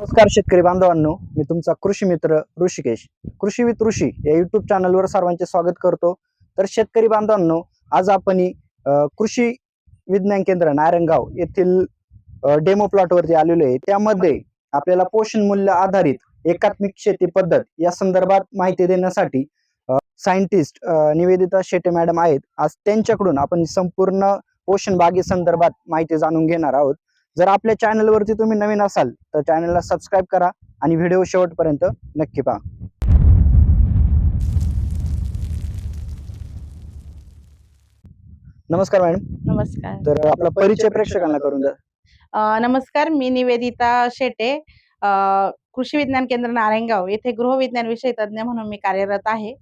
नमस्कार शेतकरी बांधवांनो, मी तुमचा कृषी मित्र ऋषिकेश. कृषी विथ ऋषी या युट्यूब चॅनलवर सर्वांचे स्वागत करतो. तर शेतकरी बांधवांनो, आज आपण कृषी विज्ञान केंद्र नारायणगाव येथील डेमो प्लॉट वरती आलेलो आहे. त्यामध्ये आपल्याला पोषण मूल्य आधारित एकात्मिक शेती पद्धत या संदर्भात माहिती देण्यासाठी सायंटिस्ट निवेदिता शेटे मॅडम आहेत. आज त्यांच्याकडून आपण संपूर्ण पोषण बागे संदर्भात माहिती जाणून घेणार आहोत. जर आपल्या चॅनलवरती तुम्ही नवीन असाल तर चॅनलला सबस्क्राईब करा आणि व्हिडिओ शेवटपर्यंत नक्की पहा. नमस्कार मॅडम. नमस्कार. तर आपला परिचय प्रेक्षकांना करून द्या. नमस्कार, मी निवेदिता शेटे, कृषी विज्ञान केंद्र नारायणगाव येथे गृहविज्ञान विषय तज्ञ म्हणून मी कार्यरत आहे.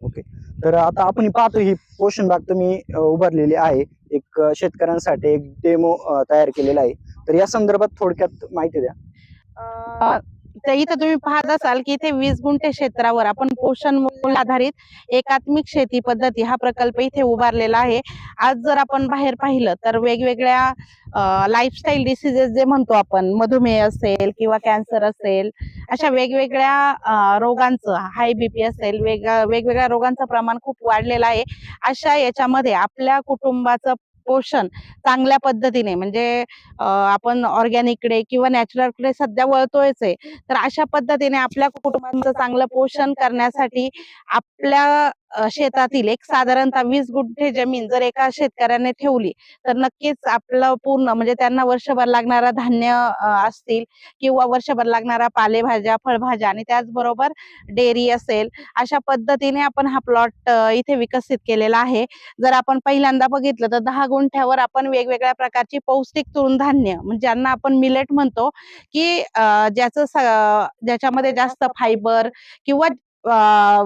ओके. तर आता आपण पाहतो ही पोषण बाग तुम्ही उभारलेली आहे. एक शेतकऱ्यांसाठी एक डेमो तयार केलेला आहे. तर या संदर्भात थोडक्यात माहिती द्या. तर इथं तुम्ही पाहत असाल की इथे 20 गुंठे क्षेत्रावर आपण पोषण मूल्य आधारित एकात्मिक शेती पद्धती हा प्रकल्प इथे उभारलेला आहे. आज जर आपण बाहेर पाहिलं तर वेगवेगळ्या लाईफस्टाईल डिसीजेस जे म्हणतो आपण, मधुमेह असेल किंवा कॅन्सर असेल, अशा वेगवेगळ्या रोगांचं, हाय बीपी असेल, वेगवेगळ्या रोगांचं प्रमाण खूप वाढलेलं आहे. अशा याच्यामध्ये आपल्या कुटुंबाचं पोषण चांगल्या पद्धतीने म्हणजे आपण ऑर्गॅनिककडे किंवा नॅचरलकडे सध्या वळतोयच आहे. तर अशा पद्धतीने आपल्या कुटुंबाचं चांगलं पोषण करण्यासाठी आपल्या शेतातील एक साधारणतः 20 गुंठे जमीन जर एका शेतकऱ्याने ठेवली तर नक्कीच आपलं पूर्ण म्हणजे त्यांना वर्षभर लागणारा धान्य असतील किंवा वर्षभर लागणारा पालेभाज्या, फळभाज्या आणि त्याचबरोबर डेअरी असेल, अशा पद्धतीने आपण हा प्लॉट इथे विकसित केलेला आहे. जर आपण पहिल्यांदा बघितलं तर 10 गुंठ्यावर आपण वेगवेगळ्या प्रकारची पौष्टिक तृणधान्य म्हणजे ज्यांना आपण मिलेट म्हणतो की ज्याच्यामध्ये जास्त फायबर किंवा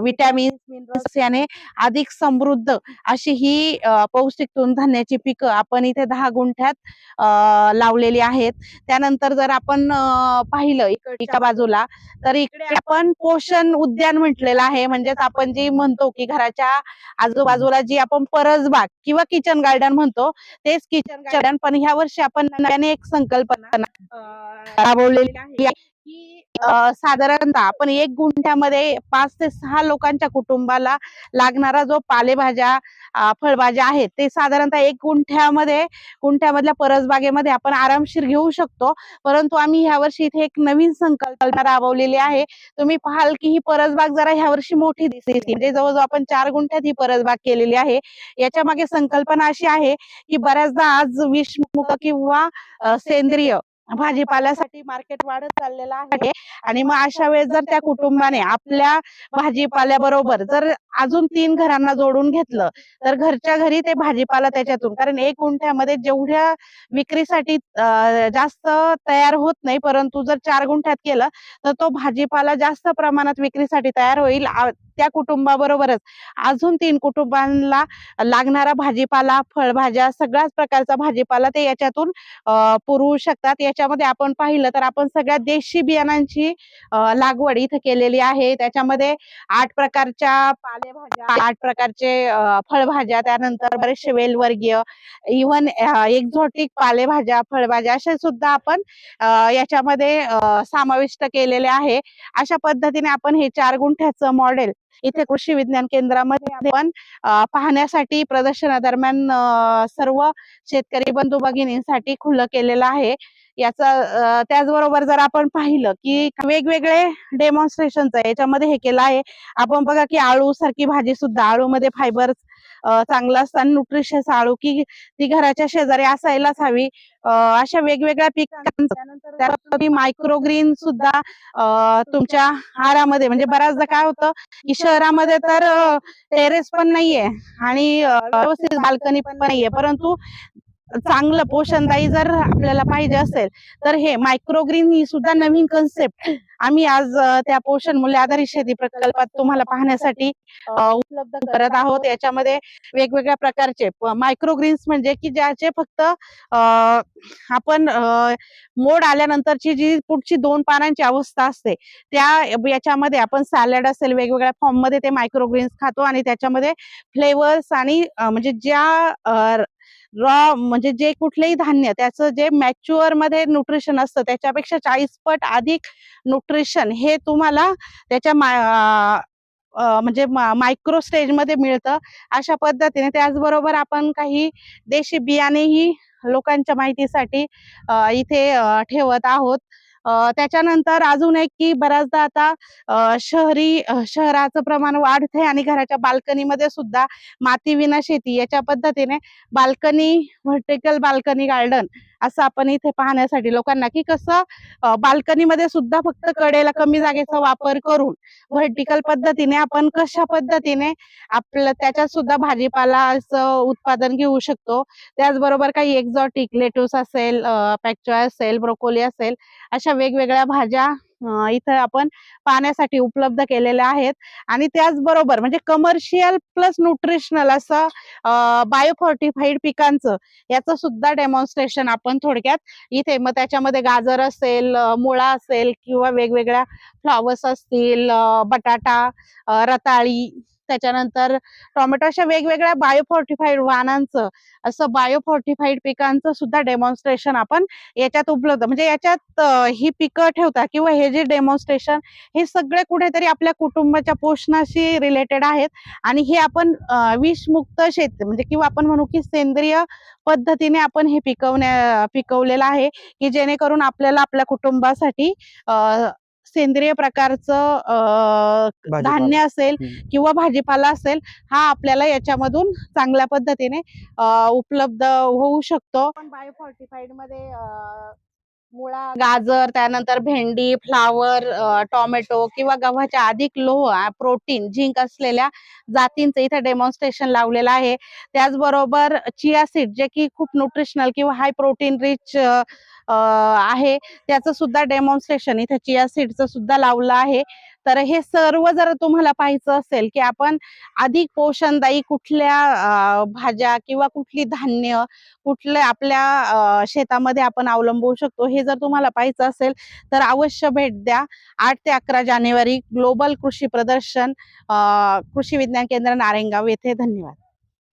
विटॅमिन्स, मिनरल्स याने अधिक समृद्ध अशी ही पौष्टिक तृणधान्याची पिकं आपण इथे 10 गुंठ्यात लावलेली आहेत. त्यानंतर जर आपण पाहिलं इकडच्या बाजूला तर इकडे आपण पोषण उद्यान म्हटलेलं आहे. म्हणजेच आपण जी म्हणतो की घराच्या आजूबाजूला जी आपण परसबाग किंवा किचन गार्डन म्हणतो, तेच किचन गार्डन. पण ह्या वर्षी आपण नव्याने एक संकल्पना राबवलेली आहे की साधारणतः आपण 1 गुंठ्यामध्ये 5 ते 6 लोकांच्या कुटुंबाला लागणारा जो पालेभाज्या, फळभाज्या आहेत ते साधारणतः 1 गुंठ्यामधल्या परसबागेमध्ये आपण आरामशीर घेऊ शकतो. परंतु आम्ही ह्या वर्षी इथे एक नवीन संकल्पना राबवलेली आहे. तुम्ही पाहाल की ही परसबाग जरा ह्या वर्षी मोठी दिसते, म्हणजे जवळजवळ आपण 4 गुंठ्यात ही परसबाग केलेली आहे. याच्या मागे संकल्पना अशी आहे की बऱ्याचदा आज विषमुक्त किंवा सेंद्रिय भाजीपाल्यासाठी मार्केट वाढत चाललेलं आहे आणि मग अशा वेळेस जर त्या कुटुंबाने आपल्या भाजीपाल्याबरोबर जर अजून 3 घरांना जोडून घेतलं तर घरच्या घरी ते भाजीपाला त्याच्यातून, कारण 1 गुंठ्यामध्ये जेवढ्या विक्रीसाठी जास्त तयार होत नाही, परंतु जर 4 गुंठ्यात केलं तर तो भाजीपाला जास्त प्रमाणात विक्रीसाठी तयार होईल. त्या कुटुंबाबरोबरच अजून 3 कुटुंबांना लागणारा भाजीपाला, फळभाज्या, सगळ्याच प्रकारचा भाजीपाला ते याच्यातून पुरवू शकतात. याच्यामध्ये आपण पाहिलं तर आपण सगळ्या देशी बियाणांची लागवड इथे केलेली आहे. त्याच्यामध्ये 8 प्रकारच्या पालेभाज्या, 8 प्रकारचे फळभाज्या, त्यानंतर बरेचसे वेलवर्गीय, इव्हन एक्झॉटिक पालेभाज्या, फळभाज्या असे सुद्धा आपण याच्यामध्ये समाविष्ट केलेले आहे. अशा पद्धतीने आपण हे 4 गुंठ्याचं मॉडेल इथे कृषी विज्ञान केंद्रामध्ये आपण पाहण्यासाठी प्रदर्शनादरम्यान सर्व शेतकरी बंधू भगिनींसाठी खुलं केलेलं आहे. याचा त्याचबरोबर जर आपण पाहिलं की वेगवेगळे डेमॉन्स्ट्रेशनच याच्यामध्ये हे केलं आहे. आपण बघा की आळू सारखी भाजी सुद्धा, आळूमध्ये फायबर चांगलं असतं आणि न्यूट्रिशियस आळू की ती घराच्या शेजारी असायलाच हवी. अशा वेगवेगळ्या पिकांच्या मायक्रोग्रीन सुद्धा तुमच्या आहारामध्ये, म्हणजे बऱ्याचदा काय होतं की शहरामध्ये तर टेरेस पण नाहीये आणि व्यवस्थित बाल्कनी पण नाहीये, परंतु चांगलं पोषणदायी जर आपल्याला पाहिजे असेल तर हे मायक्रोग्रीन ही सुद्धा नवीन कन्सेप्ट आम्ही आज त्या पोषण मूल्य आधारित शेती प्रकल्पात तुम्हाला पाहण्यासाठी उपलब्ध करत आहोत. याच्यामध्ये वेगवेगळ्या प्रकारचे मायक्रोग्रीन्स म्हणजे की ज्याचे फक्त आपण मोड आल्यानंतरची जी पुढची 2 पानांची अवस्था असते त्या याच्यामध्ये आपण सॅलड असेल वेगवेगळ्या फॉर्म मध्ये ते मायक्रोग्रीन्स खातो आणि त्याच्यामध्ये फ्लेवर्स आणि म्हणजे ज्या रॉ म्हणजे जे कुठलेही धान्य त्याचं जे मॅच्युअर मध्ये न्यूट्रिशन असतं त्याच्यापेक्षा 40 पट अधिक न्यूट्रिशन हे तुम्हाला त्याच्या म्हणजे मायक्रो स्टेज मध्ये मिळतं. अशा पद्धतीने त्याचबरोबर आपण काही देशी बियाणेही लोकांच्या माहितीसाठी इथे ठेवत आहोत. त्याच्यानंतर अजून एक की बऱ्याचदा आता शहराचं प्रमाण वाढतंय आणि घराच्या बाल्कनीमध्ये सुद्धा माती विना शेती याच्या पद्धतीने बाल्कनी व्हर्टिकल बाल्कनी गार्डन असं आपण इथे पाहण्यासाठी लोकांना की कसं बाल्कनीमध्ये सुद्धा फक्त कडेला कमी जागेचा वापर करून व्हर्टिकल पद्धतीने आपण कशा पद्धतीने आपलं त्याच्यात सुद्धा भाजीपालाचं उत्पादन घेऊ शकतो. त्याचबरोबर काही एक्झॉटिक लेट्युस असेल, पॅक्चॉय असेल, ब्रोकोली असेल अशा वेगवेगळ्या भाज्या इथं आपण पाहण्यासाठी उपलब्ध केलेल्या आहेत. आणि त्याचबरोबर म्हणजे कमर्शियल प्लस न्यूट्रिशनल असं बायोफॉर्टिफाईड पिकांचं याचं सुद्धा डेमॉन्स्ट्रेशन आपण थोडक्यात इथे मग त्याच्यामध्ये गाजर असेल, मुळा असेल किंवा वेगवेगळ्या फ्लॉवर्स असतील, बटाटा, रताळी, त्याच्यानंतर टोमॅटो अशा वेगवेगळ्या बायोफॉर्टिफाईड वाणांचं असं बायोफॉर्टिफाईड पिकांचं सुद्धा डेमॉन्स्ट्रेशन आपण याच्यात उपलब्ध म्हणजे याच्यात ही पिकं ठेवता किंवा हे जे डेमॉन्स्ट्रेशन हे सगळे कुठेतरी आपल्या कुटुंबाच्या पोषणाशी रिलेटेड आहेत. आणि हे आपण विषमुक्त शेती म्हणजे किंवा आपण म्हणू की सेंद्रिय पद्धतीने आपण हे पिकवलेलं आहे की जेणेकरून आपल्याला आपल्या कुटुंबासाठी सेंद्रिय प्रकारचं भाजीपाला. धान्य असेल किंवा भाजीपाला असेल हा आपल्याला याच्यामधून चांगल्या पद्धतीने उपलब्ध होऊ शकतो. आपण बायोफॉर्टिफाईड मध्ये मुळा, गाजर, त्यानंतर भेंडी, फ्लावर, टोमॅटो किंवा गव्हाच्या अधिक लोह, प्रोटीन, झिंक असलेल्या जातींचं इथे डेमॉन्स्ट्रेशन लावलेलं आहे. त्याचबरोबर चिया सीड जे की खूप न्यूट्रिशनल किंवा हाय प्रोटीन रिच आहे त्याचं सुद्धा डेमॉन्स्ट्रेशन इथे चिया सीडचं सुद्धा लावलं आहे. तर हे सर्व जर तुम्हाला पाहायचं असेल की आपण अधिक पोषणदायी कुठल्या भाज्या किंवा कुठली धान्य कुठल्या आपल्या शेतामध्ये आपण अवलंबवू शकतो हे जर तुम्हाला पाहायचं असेल तर अवश्य भेट द्या. 8 ते 11 जानेवारी ग्लोबल कृषी प्रदर्शन कृषी विज्ञान केंद्र नारायणगाव येथे. धन्यवाद.